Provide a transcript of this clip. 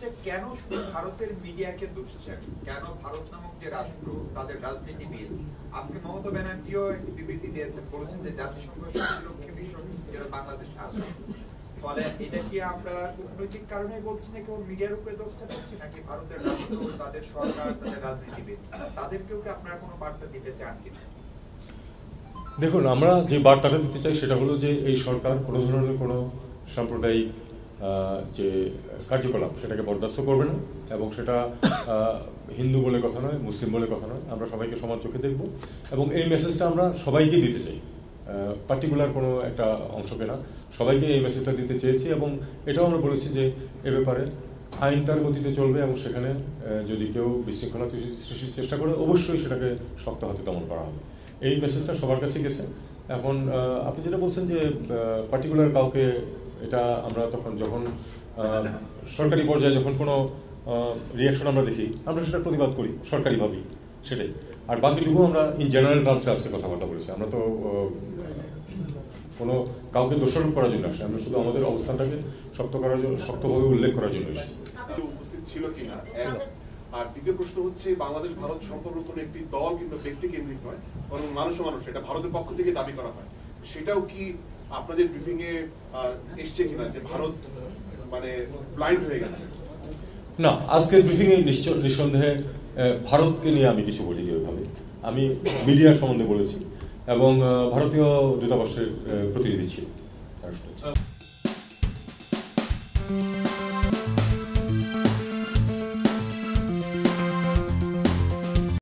হচ্ছে কেন শুধু ভারতের মিডিয়াকে দুষছেন, কেন ভারত নামক যে রাষ্ট্র তাদের রাজনীতিবিদ, আজকে মমতা ব্যানার্জিও একটি বিবৃতি দিয়েছেন, বলেছেন যে জাতিসংঘ শান্তিরক্ষী মিশন বাংলাদেশে আসে। ফলে এটা কি আমরা কূটনৈতিক কারণে বলছি না, কেবল মিডিয়ার উপরে দোষ চাপাচ্ছি, নাকি ভারতের রাষ্ট্র, তাদের সরকার, তাদের রাজনীতিবিদ, তাদেরকেও কি আপনারা কোনো বার্তা দিতে চান কিনা? দেখুন, আমরা যে বার্তাটা দিতে চাই সেটা হলো যে এই সরকার কোনো ধরনের কোনো সাম্প্রদায়িক যে কার্যকলাপ সেটাকে বরদাস্ত করবে না, এবং সেটা হিন্দু বলে কথা নয়, মুসলিম বলে কথা নয়, আমরা সবাইকে সমান চোখে দেখব, এবং এই মেসেজটা আমরা সবাইকে দিতে চাই, পার্টিকুলার কোনো একটা অংশকে না, সবাইকে এই মেসেজটা দিতে চেয়েছি। এবং এটাও আমরা বলেছি যে এ ব্যাপারে আইন তার গতিতে চলবে, এবং সেখানে যদি কেউ বিশৃঙ্খলা সৃষ্টির চেষ্টা করে অবশ্যই সেটাকে শক্ত হাতে দমন করা হবে। এই মেসেজটা সবার কাছে গেছে। এখন আপনি যেটা বলছেন যে পার্টিকুলার কাউকে, এটা আমরা যখন সরকারি পর্যায়ে যখন কোনো রিয়াকশন আমরা দেখি, আমরা সেটা প্রতিবাদ করি সরকারিভাবেই, সেটাই। আর বাকিটুকু আমরা ইন জেনারেল টার্মসে আজকে কথাবার্তা বলেছি। আমরা তো কোনো কাউকে দোষারোপ করার জন্য আসছি, আমরা শুধু আমাদের অবস্থানটাকে শক্তভাবে উল্লেখ করার জন্য এসেছি। উপস্থিত ছিল কিনা, আর দ্বিতীয় প্রশ্ন হচ্ছে বাংলাদেশ ভারত সম্পর্ক কোনো একটি দল কিংবা ব্যক্তি কেন্দ্রিক নয়, বরং মানুষ এটা ভারতের পক্ষ থেকে দাবি করা হয়। সেটাও কি আপনাদের ব্রিফিং এ এসছে কিনা যে ভারত মানে ব্লাইন্ড হয়ে গেছে? না, আজকের ব্রিফিং এ নিঃসন্দেহে ভারতকে নিয়ে আমি কিছু বলিনি ওইভাবে। আমি মিডিয়ার সম্বন্ধে বলেছি, এবং ভারতীয় দূতাবাসের প্রতিনিধি ছিল।